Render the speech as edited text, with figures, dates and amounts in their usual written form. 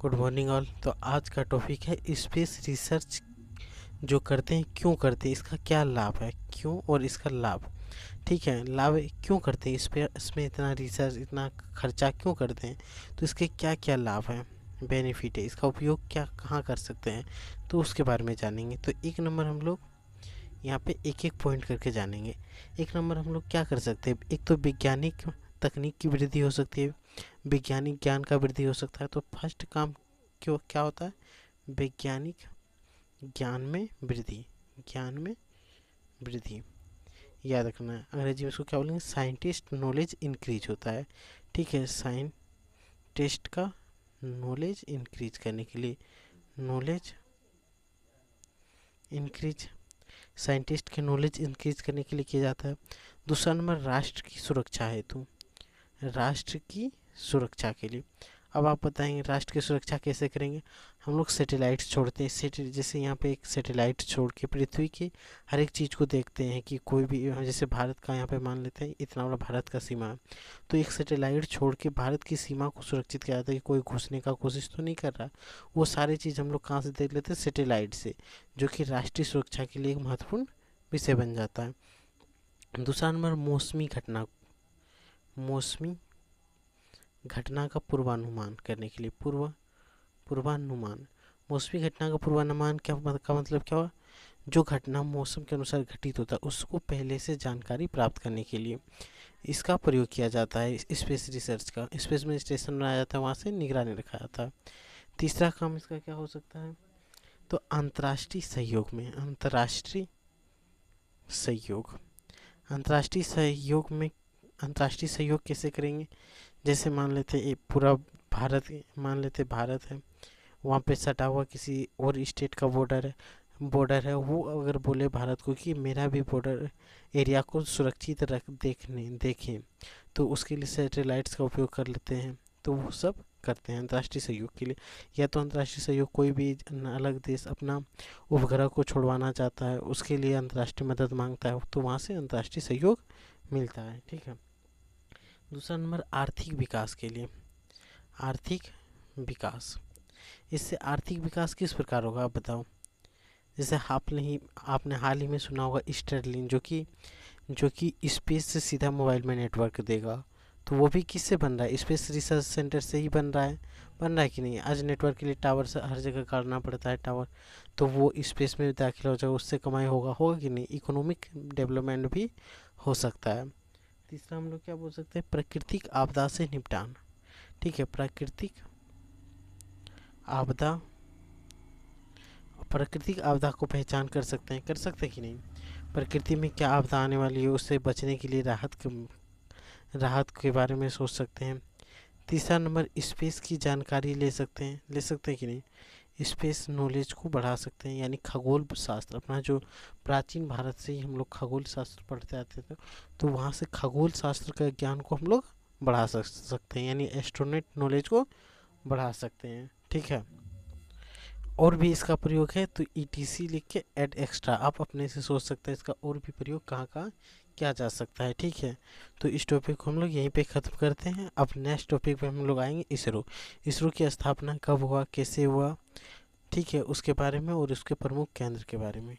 Good morning all. तो आज का टॉपिक है स्पेस रिसर्च जो करते हैं क्यों करते हैं, इसका क्या लाभ है, क्यों और इसका लाभ। ठीक है, लाभ क्यों करते हैं, इस पे इसमें इतना रिसर्च इतना खर्चा क्यों करते हैं, तो इसके क्या क्या लाभ हैं, बेनिफिट है, इसका उपयोग क्या कहाँ कर सकते हैं, तो उसके बारे में जानेंगे। तो एक नंबर हम लोग यहाँ पे एक एक पॉइंट करके जानेंगे। एक नंबर हम लोग क्या कर सकते हैं, एक तो वैज्ञानिक तकनीक की वृद्धि हो सकती है, वैज्ञानिक ज्ञान का वृद्धि हो सकता है। तो फर्स्ट काम क्यों क्या होता है, वैज्ञानिक ज्ञान में वृद्धि, ज्ञान में वृद्धि याद रखना है। अंग्रेजी में इसको क्या बोलेंगे, साइंटिस्ट नॉलेज इंक्रीज होता है। ठीक है, साइंटिस्ट का नॉलेज इंक्रीज करने के लिए, नॉलेज इंक्रीज, साइंटिस्ट के नॉलेज इंक्रीज करने के लिए किया जाता है। दूसरा नंबर राष्ट्र की सुरक्षा हेतु, राष्ट्र की सुरक्षा के लिए। अब आप बताएंगे राष्ट्र की सुरक्षा कैसे करेंगे। हम लोग सैटेलाइट्स छोड़ते हैं, जैसे यहाँ पे एक सैटेलाइट छोड़ के पृथ्वी की हर एक चीज़ को देखते हैं कि कोई भी, जैसे भारत का यहाँ पे मान लेते हैं इतना बड़ा भारत का सीमा है, तो एक सैटेलाइट छोड़ के भारत की सीमा को सुरक्षित किया जाता है कि कोई घुसने का कोशिश तो नहीं कर रहा। वो सारी चीज़ हम लोग कहाँ से देख लेते हैं, सैटेलाइट से, जो कि राष्ट्रीय सुरक्षा के लिए एक महत्वपूर्ण विषय बन जाता है। दूसरा नंबर मौसमी घटना, मौसमी घटना का पूर्वानुमान करने के लिए, पूर्वानुमान, मौसमी घटना का पूर्वानुमान का मतलब क्या हुआ, जो घटना मौसम के अनुसार घटित होता है उसको पहले से जानकारी प्राप्त करने के लिए इसका प्रयोग किया जाता है। स्पेस रिसर्च का, स्पेस में स्टेशन बनाया जाता है, वहाँ से निगरानी रखा जाता है। तीसरा काम इसका क्या हो सकता है, तो अंतर्राष्ट्रीय सहयोग में, अंतर्राष्ट्रीय सहयोग, अंतर्राष्ट्रीय सहयोग में, अंतर्राष्ट्रीय सहयोग कैसे करेंगे, जैसे मान लेते एक पूरा भारत, मान लेते भारत है, वहाँ पे सटा हुआ किसी और स्टेट का बॉर्डर है, वो अगर बोले भारत को कि मेरा भी बॉर्डर एरिया को सुरक्षित देखें, तो उसके लिए सैटेलाइट्स का उपयोग कर लेते हैं। तो वो सब करते हैं अंतर्राष्ट्रीय सहयोग के लिए। या तो अंतर्राष्ट्रीय सहयोग, कोई भी अलग देश अपना उपग्रह को छुड़वाना चाहता है, उसके लिए अंतर्राष्ट्रीय मदद मांगता है, तो वहाँ से अंतर्राष्ट्रीय सहयोग मिलता है। ठीक है। दूसरा नंबर आर्थिक विकास के लिए, आर्थिक विकास, इससे आर्थिक विकास किस प्रकार होगा आप बताओ। जैसे आपने हाल ही में सुना होगा स्टरलिंक, जो कि स्पेस से सीधा मोबाइल में नेटवर्क देगा, तो वो भी किससे बन रहा है, स्पेस रिसर्च सेंटर से ही बन रहा है कि नहीं। आज नेटवर्क के लिए टावर से हर जगह काटना पड़ता है टावर, तो वो स्पेस में दाखिल हो जाएगा, उससे कमाई होगा कि नहीं, इकोनॉमिक डेवलपमेंट भी हो सकता है। तीसरा हम लोग क्या बोल सकते हैं, प्राकृतिक आपदा से निपटान। ठीक है, प्राकृतिक आपदा, प्राकृतिक आपदा को पहचान कर सकते हैं कि नहीं, प्रकृति में क्या आपदा आने वाली है उससे बचने के लिए राहत के बारे में सोच सकते हैं। तीसरा नंबर स्पेस की जानकारी ले सकते हैं कि नहीं, स्पेस नॉलेज को बढ़ा सकते हैं, यानी खगोल शास्त्र, अपना जो प्राचीन भारत से ही हम लोग खगोल शास्त्र पढ़ते आते थे, तो वहाँ से खगोल शास्त्र का ज्ञान को हम लोग बढ़ा सकते हैं, यानी एस्ट्रोनॉट नॉलेज को बढ़ा सकते हैं। ठीक है, और भी इसका प्रयोग है, तो ETC लिख के एड एक्स्ट्रा आप अपने से सोच सकते हैं इसका और भी प्रयोग कहाँ कहाँ किया जा सकता है। ठीक है, तो इस टॉपिक को हम लोग यहीं पे ख़त्म करते हैं। अब नेक्स्ट टॉपिक पे हम लोग आएंगे इसरो की स्थापना कब हुआ, कैसे हुआ, ठीक है, उसके बारे में और उसके प्रमुख केंद्र के बारे में।